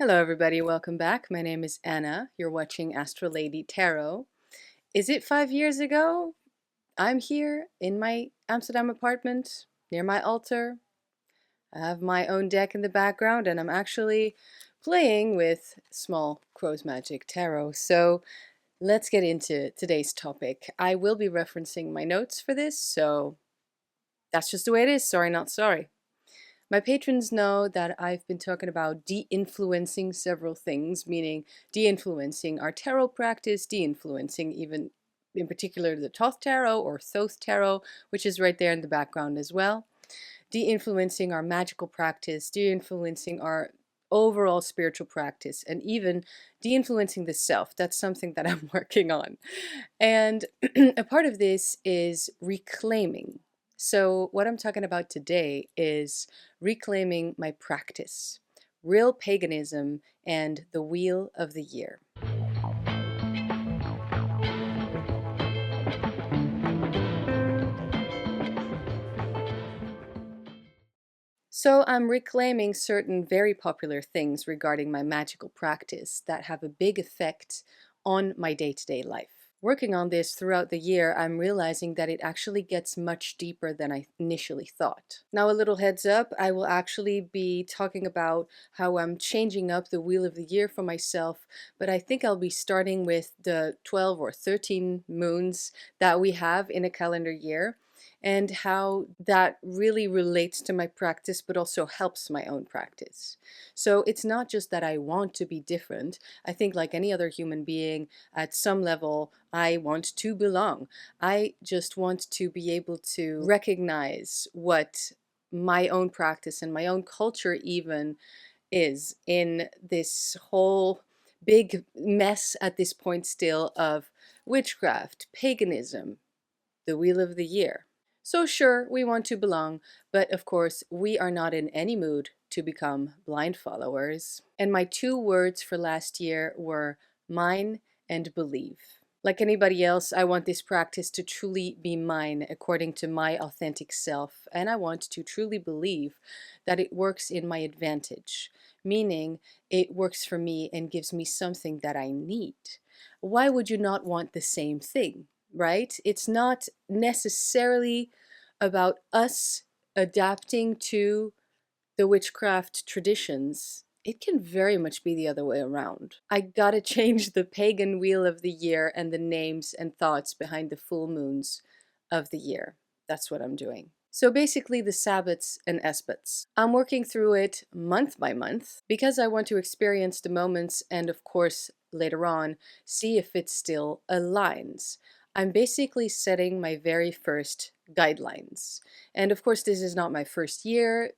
Hello everybody, welcome back. My name is Anna. You're watching Astral Tarot. Is it 5 years ago? I'm here in my Amsterdam apartment near my altar. I have my own deck in the background and I'm actually playing with small Crow's Magic Tarot. So let's get into today's topic. I will be referencing my notes for this, so that's just the way it is. Sorry, not sorry. My patrons know that I've been talking about de-influencing several things, meaning de-influencing our tarot practice, de-influencing even in particular the Thoth Tarot or Thoth Tarot, which is right there in the background as well. De-influencing our magical practice, de-influencing our overall spiritual practice, and even de-influencing the self. That's something that I'm working on. And a part of this is reclaiming. So what I'm talking about today is reclaiming my practice, real paganism, and the wheel of the year. So I'm reclaiming certain very popular things regarding my magical practice that have a big effect on my day-to-day life. Working on this throughout the year, I'm realizing that it actually gets much deeper than I initially thought. Now, a little heads up, I will actually be talking about how I'm changing up the wheel of the year for myself, but I think I'll be starting with the 12 or 13 moons that we have in a calendar year, and how that really relates to my practice but also helps my own practice. So it's not just that I want to be different. I think like any other human being, at some level, I want to belong. I just want to be able to recognize what my own practice and my own culture even is in this whole big mess at this point still of witchcraft, paganism, the wheel of the year. So sure, we want to belong, but of course, we are not in any mood to become blind followers. And my two words for last year were mine and believe. Like anybody else, I want this practice to truly be mine according to my authentic self, and I want to truly believe that it works in my advantage, meaning it works for me and gives me something that I need. Why would you not want the same thing? Right? It's not necessarily about us adapting to the witchcraft traditions. It can very much be the other way around. I gotta change the pagan wheel of the year and the names and thoughts behind the full moons of the year. That's what I'm doing. So basically the Sabbats and Esbats. I'm working through it month by month because I want to experience the moments and of course later on see if it still aligns. I'm basically setting my very first guidelines. And of course, this is not my first year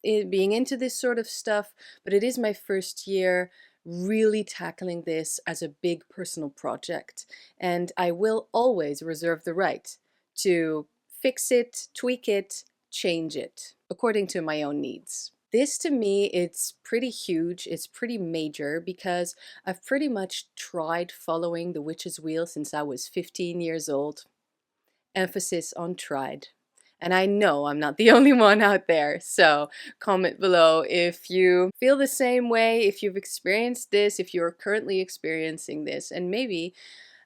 being into this sort of stuff, but it is my first year really tackling this as a big personal project. And I will always reserve the right to fix it, tweak it, change it according to my own needs. This to me, it's pretty huge, it's pretty major because I've pretty much tried following the witch's wheel since I was 15 years old. Emphasis on tried. And I know I'm not the only one out there, so comment below if you feel the same way, if you've experienced this, if you're currently experiencing this, and maybe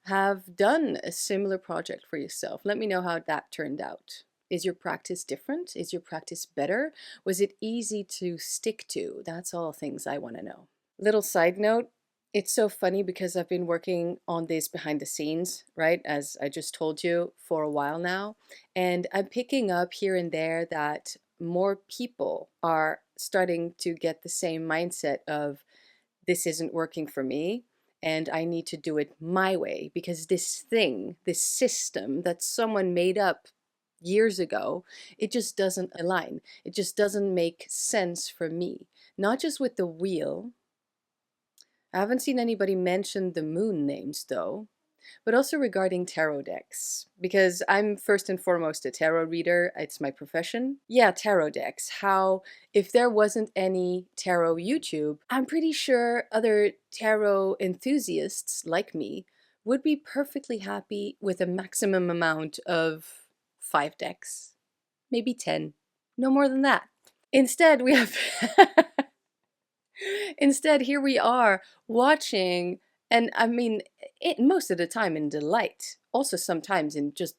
have done a similar project for yourself. Let me know how that turned out. Is your practice different? Is your practice better? Was it easy to stick to? That's all things I want to know. Little side note, it's so funny because I've been working on this behind the scenes, right? As I just told you, for a while now. And I'm picking up here and there that more people are starting to get the same mindset of this isn't working for me and I need to do it my way because this thing, this system that someone made up years ago, it just doesn't align. It just doesn't make sense for me. Not just with the wheel. I haven't seen anybody mention the moon names though, but also regarding tarot decks, because I'm first and foremost a tarot reader, it's my profession. Yeah, tarot decks. How, if there wasn't any tarot YouTube, I'm pretty sure other tarot enthusiasts like me would be perfectly happy with a maximum amount of 5 decks, maybe 10, no more than that. Instead, we have Instead, here we are watching, and I mean, most of the time in delight, also sometimes in just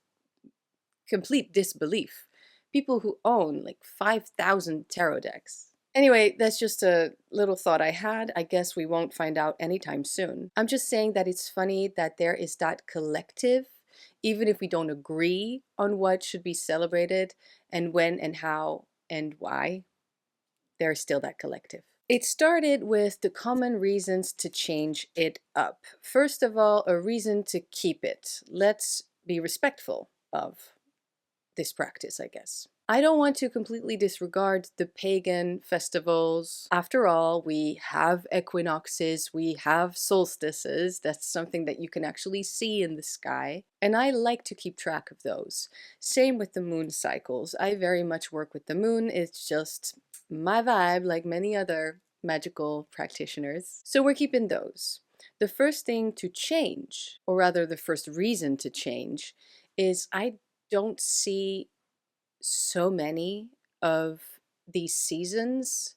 complete disbelief. People who own like 5,000 tarot decks. Anyway, that's just a little thought I had. I guess we won't find out anytime soon. I'm just saying that it's funny that there is that collective, even if we don't agree on what should be celebrated and when and how and why, there's still that collective. It started with the common reasons to change it up. First of all, a reason to keep it. Let's be respectful of this practice, I guess. I don't want to completely disregard the pagan festivals. After all, we have equinoxes, we have solstices. That's something that you can actually see in the sky. And I like to keep track of those. Same with the moon cycles. I very much work with the moon. It's just my vibe, like many other magical practitioners. So we're keeping those. The first thing to change, or rather the first reason to change, is I don't see so many of these seasons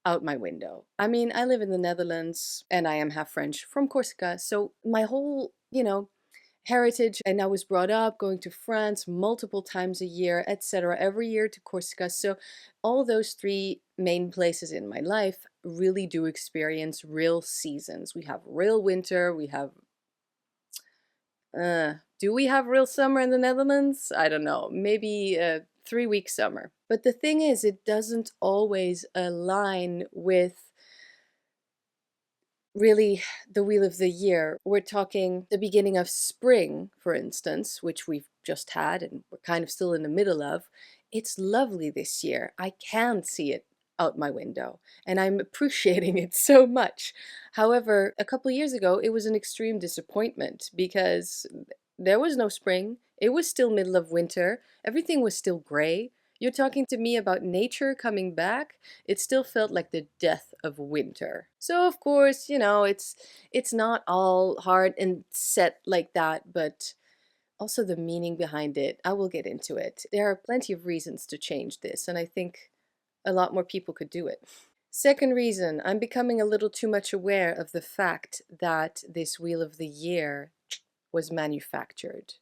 out my window. I mean, I live in the Netherlands and I am half French from Corsica. So my whole, heritage, and I was brought up going to France multiple times a year, etc., every year to Corsica. So all those three main places in my life really do experience real seasons. We have real winter, we have do we have real summer in the Netherlands? I don't know. Maybe a 3-week summer. But the thing is, it doesn't always align with really the wheel of the year. We're talking the beginning of spring, for instance, which we've just had and we're kind of still in the middle of. It's lovely this year. I can see it out my window and I'm appreciating it so much. However, a couple of years ago, it was an extreme disappointment because there was no spring. It was still middle of winter. Everything was still gray. You're talking to me about nature coming back. It still felt like the death of winter. So of course, it's not all hard and set like that, but also the meaning behind it. I will get into it. There are plenty of reasons to change this, and I think a lot more people could do it. Second reason, I'm becoming a little too much aware of the fact that this Wheel of the Year was manufactured.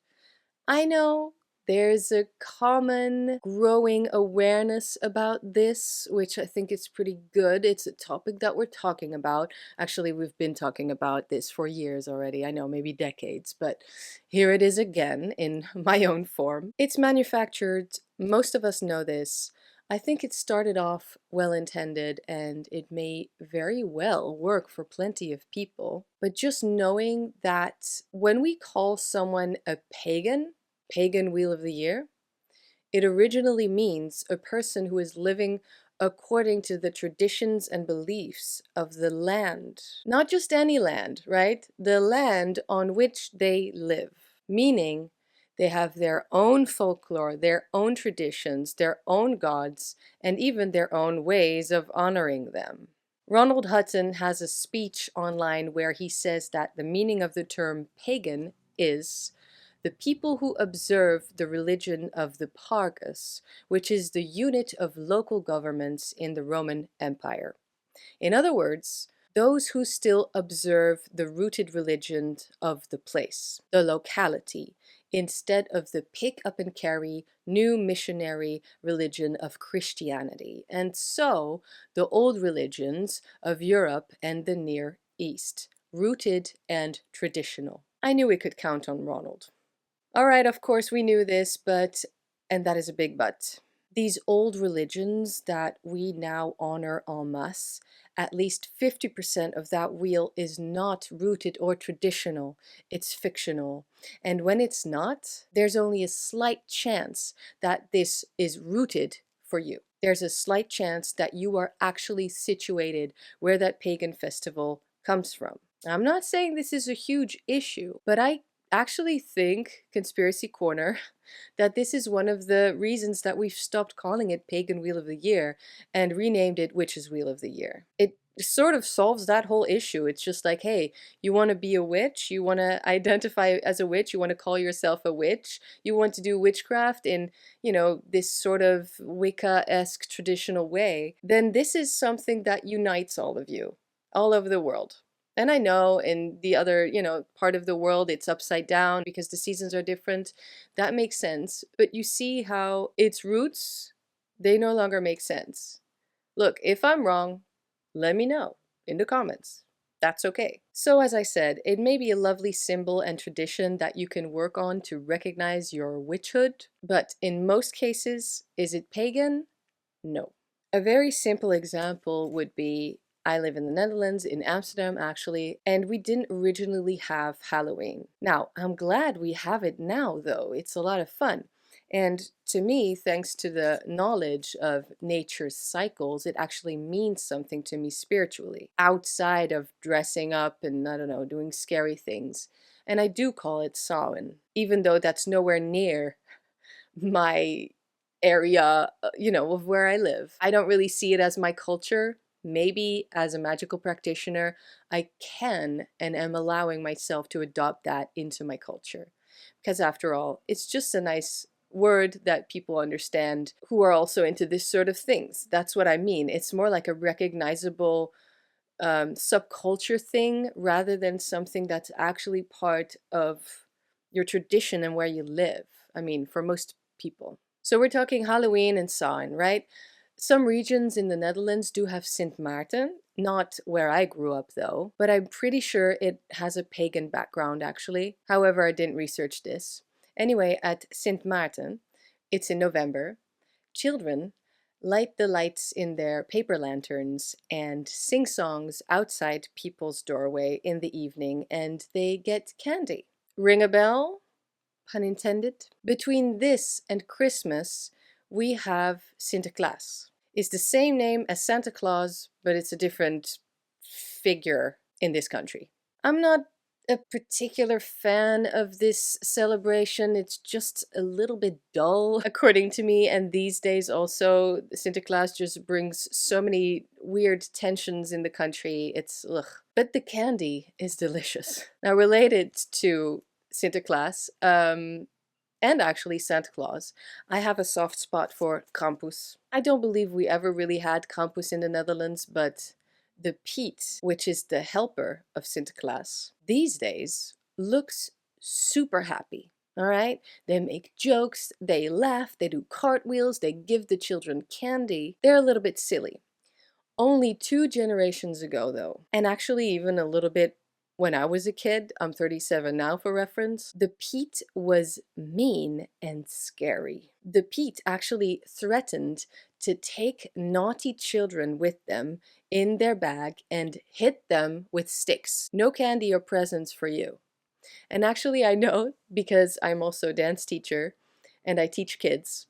I know there's a common growing awareness about this, which I think is pretty good. It's a topic that we're talking about. Actually, we've been talking about this for years already. I know, maybe decades, but here it is again in my own form. It's manufactured. Most of us know this. I think it started off well intended and it may very well work for plenty of people. But just knowing that when we call someone a pagan Wheel of the Year, it originally means a person who is living according to the traditions and beliefs of the land. Not just any land, right? The land on which they live. Meaning, they have their own folklore, their own traditions, their own gods, and even their own ways of honoring them. Ronald Hutton has a speech online where he says that the meaning of the term pagan is the people who observe the religion of the Pargas, which is the unit of local governments in the Roman Empire. In other words, those who still observe the rooted religion of the place, the locality, instead of the pick up and carry new missionary religion of Christianity, and so the old religions of Europe and the Near East, rooted and traditional. I knew we could count on Ronald. All right, of course we knew this, and that is a big but. These old religions that we now honor en masse, at least 50% of that wheel is not rooted or traditional, it's fictional. And when it's not, there's only a slight chance that this is rooted for you. There's a slight chance that you are actually situated where that pagan festival comes from. I'm not saying this is a huge issue, but I actually think, Conspiracy Corner, that this is one of the reasons that we've stopped calling it Pagan Wheel of the Year and renamed it Witch's Wheel of the Year. It sort of solves that whole issue. It's just like, hey, you want to be a witch, you want to identify as a witch, you want to call yourself a witch, you want to do witchcraft in, this sort of Wicca-esque traditional way, then this is something that unites all of you, all over the world. And I know in the other, part of the world, it's upside down because the seasons are different. That makes sense. But you see how its roots, they no longer make sense. Look, if I'm wrong, let me know in the comments. That's okay. So as I said, it may be a lovely symbol and tradition that you can work on to recognize your witchhood, but in most cases, is it pagan? No. A very simple example would be, I live in the Netherlands, in Amsterdam actually, and we didn't originally have Halloween. Now, I'm glad we have it now though. It's a lot of fun. And to me, thanks to the knowledge of nature's cycles, it actually means something to me spiritually, outside of dressing up and, I don't know, doing scary things. And I do call it Samhain, even though that's nowhere near my area, of where I live. I don't really see it as my culture. Maybe as a magical practitioner, I can and am allowing myself to adopt that into my culture. Because after all, it's just a nice word that people understand who are also into this sort of things. That's what I mean. It's more like a recognizable subculture thing rather than something that's actually part of your tradition and where you live. I mean, for most people. So we're talking Halloween and Samhain, right? Some regions in the Netherlands do have Sint Maarten, not where I grew up though, but I'm pretty sure it has a pagan background actually. However, I didn't research this. Anyway, at Sint Maarten, it's in November, children light the lights in their paper lanterns and sing songs outside people's doorway in the evening, and they get candy. Ring a bell? Pun intended. Between this and Christmas, we have Sinterklaas. It's the same name as Santa Claus, but it's a different figure in this country. I'm not a particular fan of this celebration. It's just a little bit dull, according to me. And these days also, Sinterklaas just brings so many weird tensions in the country. It's ugh. But the candy is delicious. Now, related to Sinterklaas, and actually Santa Claus, I have a soft spot for Krampus. I don't believe we ever really had Krampus in the Netherlands, but the Piet, which is the helper of Sinterklaas, these days looks super happy. All right? They make jokes, they laugh, they do cartwheels, they give the children candy. They're a little bit silly. Only 2 generations ago, though, and actually even a little bit when I was a kid, I'm 37 now for reference, the Piet was mean and scary. The Piet actually threatened to take naughty children with them in their bag and hit them with sticks. No candy or presents for you. And actually I know, because I'm also a dance teacher and I teach kids,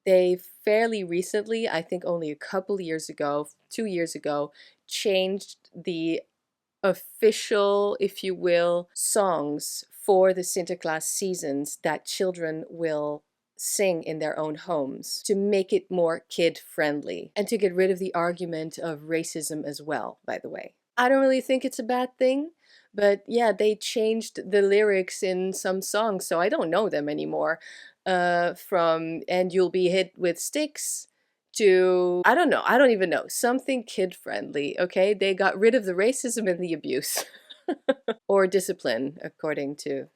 they fairly recently, I think only a couple years ago, 2 years ago, changed the official, if you will, songs for the Sinterklaas seasons that children will sing in their own homes to make it more kid-friendly and to get rid of the argument of racism as well, by the way. I don't really think it's a bad thing, but yeah, they changed the lyrics in some songs, so I don't know them anymore. From "and you'll be hit with sticks" to, I don't know, I don't even know, something kid-friendly, okay? They got rid of the racism and the abuse. Or discipline, according to,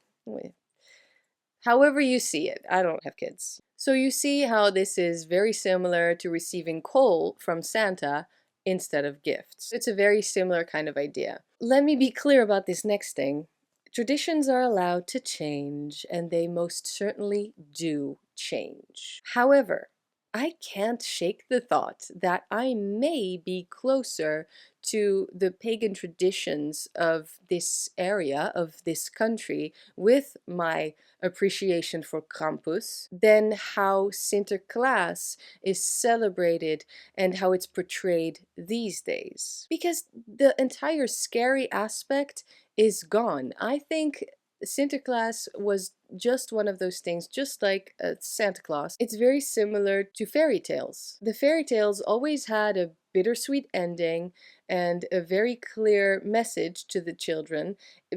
however you see it. I don't have kids. So you see how this is very similar to receiving coal from Santa instead of gifts. It's a very similar kind of idea. Let me be clear about this next thing. Traditions are allowed to change, and they most certainly do change. However, I can't shake the thought that I may be closer to the pagan traditions of this area, of this country, with my appreciation for Krampus, than how Sinterklaas is celebrated and how it's portrayed these days. Because the entire scary aspect is gone. I think Sinterklaas was just one of those things, just like Santa Claus. It's very similar to fairy tales. The fairy tales always had a bittersweet ending and a very clear message to the children.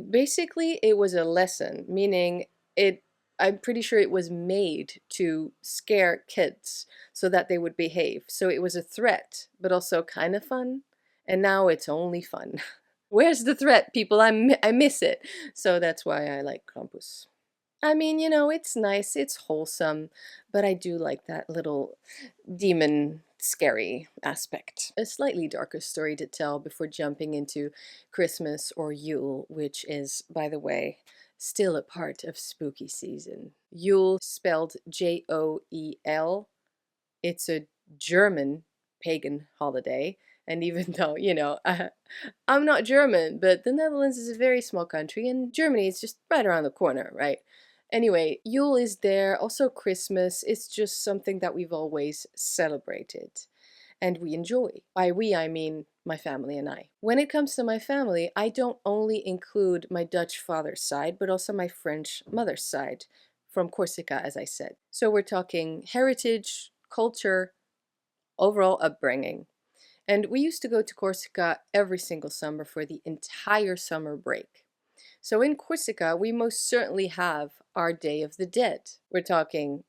Basically, it was a lesson, meaning it I'm pretty sure it was made to scare kids so that they would behave. So it was a threat, but also kind of fun. And now it's only fun. Where's the threat, people? I miss it. So that's why I like Krampus. I mean, it's nice, it's wholesome, but I do like that little demon scary aspect. A slightly darker story to tell before jumping into Christmas or Yule, which is, by the way, still a part of spooky season. Yule, spelled Joel, it's a German pagan holiday. And even though, I'm not German, but the Netherlands is a very small country and Germany is just right around the corner, right? Anyway, Yule is there, also Christmas. It's just something that we've always celebrated and we enjoy. By we, I mean my family and I. When it comes to my family, I don't only include my Dutch father's side, but also my French mother's side, from Corsica, as I said. So we're talking heritage, culture, overall upbringing. And we used to go to Corsica every single summer for the entire summer break. So in Corsica, we most certainly have our Day of the Dead. We're talking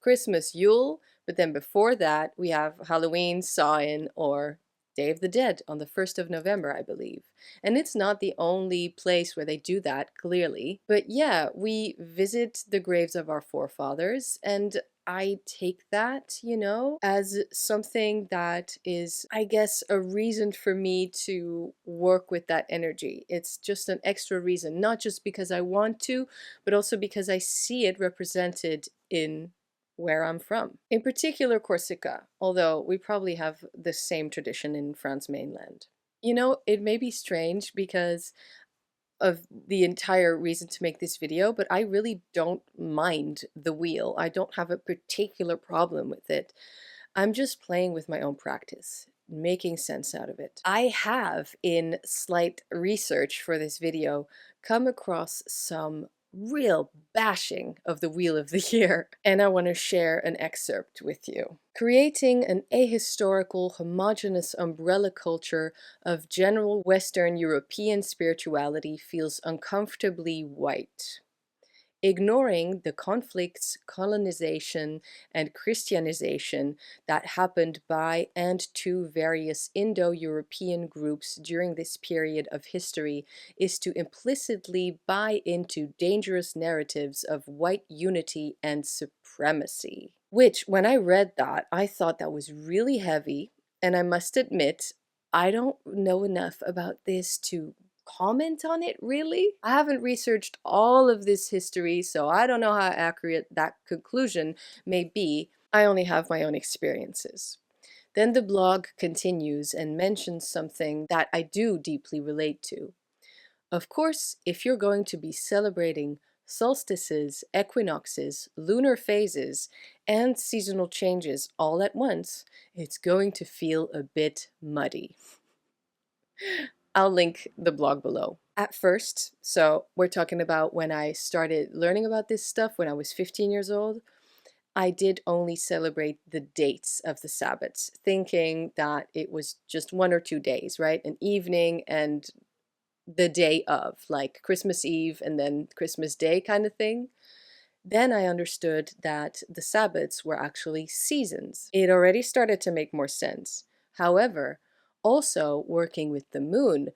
Christmas, Yule, but then before that, we have Halloween, Samhain, or Day of the Dead on the 1st of November, I believe. And it's not the only place where they do that, clearly. But yeah, we visit the graves of our forefathers, and I take that, as something that is, I guess, a reason for me to work with that energy. It's just an extra reason, not just because I want to, but also because I see it represented in where I'm from. In particular, Corsica, although we probably have the same tradition in France mainland. It may be strange because of the entire reason to make this video, but I really don't mind the wheel. I don't have a particular problem with it. I'm just playing with my own practice, making sense out of it. I have, in slight research for this video, come across some real bashing of the Wheel of the Year, and I want to share an excerpt with you. Creating an ahistorical, homogeneous umbrella culture of general Western European spirituality feels uncomfortably white. Ignoring the conflicts, colonization, and Christianization that happened by and to various Indo-European groups during this period of history is to implicitly buy into dangerous narratives of white unity and supremacy. Which, when I read that, I thought that was really heavy, and I must admit, I don't know enough about this to comment on it, really. I haven't researched all of this history, so I don't know how accurate that conclusion may be. I only have my own experiences. Then the blog continues and mentions something that I do deeply relate to. Of course, if you're going to be celebrating solstices, equinoxes, lunar phases, and seasonal changes all at once, it's going to feel a bit muddy. I'll link the blog below. At first, so we're talking about when I started learning about this stuff when I was 15 years old, I did only celebrate the dates of the Sabbats, thinking that it was just 1 or 2 days, right? An evening and the day of, like Christmas Eve and then Christmas Day kind of thing. Then I understood that the Sabbats were actually seasons. It already started to make more sense. However, also working with the moon,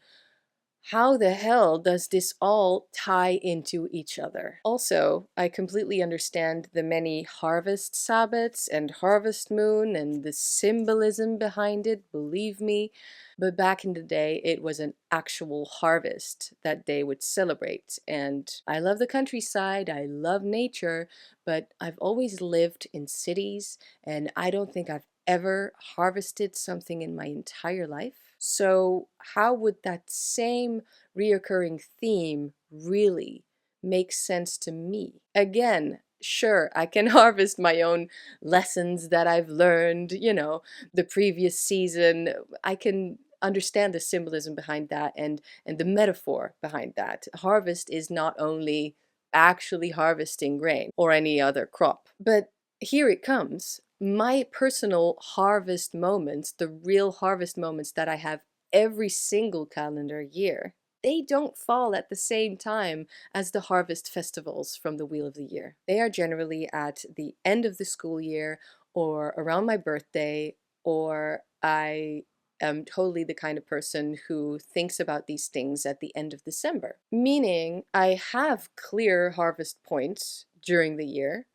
how the hell does this all tie into each other? Also, I completely understand the many harvest Sabbats and harvest moon and the symbolism behind it, believe me. But back in the day, it was an actual harvest that they would celebrate. And I love the countryside, I love nature, but I've always lived in cities, and I don't think I've ever harvested something in my entire life. So how would that same reoccurring theme really make sense to me? Again, sure, I can harvest my own lessons that I've learned, the previous season. I can understand the symbolism behind that and the metaphor behind that. Harvest is not only actually harvesting grain or any other crop, but here it comes. my personal harvest moments, the real harvest moments that I have every single calendar year, they don't fall at the same time as the harvest festivals from the Wheel of the Year. They are generally at the end of the school year or around my birthday, or I am totally the kind of person who thinks about these things at the end of December. Meaning I have clear harvest points during the year,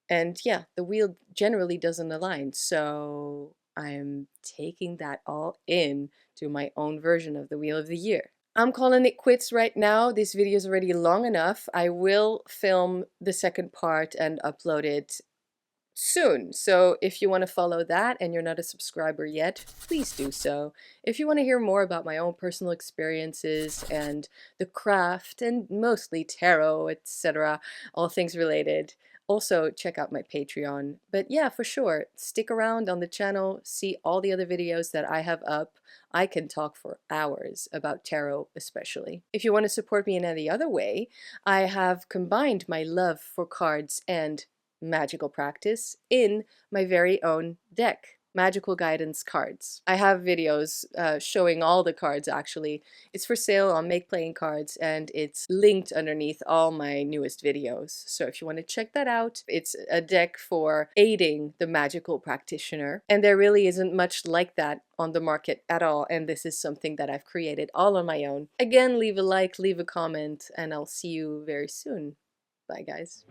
and yeah, the wheel generally doesn't align, so I'm taking that all in to my own version of the Wheel of the Year. I'm calling it quits right now. This video is already long enough. I will film the second part and upload it soon. So if you want to follow that and you're not a subscriber yet, please do so. If you want to hear more about my own personal experiences and the craft and mostly tarot, etc., all things related, also check out my Patreon. But yeah, for sure, stick around on the channel, see all the other videos that I have up. I can talk for hours about tarot especially. If you want to support me in any other way, I have combined my love for cards and magical practice in my very own deck, Magical Guidance Cards. I have videos showing all the cards actually. It's for sale on Make Playing Cards and it's linked underneath all my newest videos. So if you want to check that out, it's a deck for aiding the magical practitioner. And there really isn't much like that on the market at all. And this is something that I've created all on my own. Again, leave a like, leave a comment, and I'll see you very soon. Bye guys.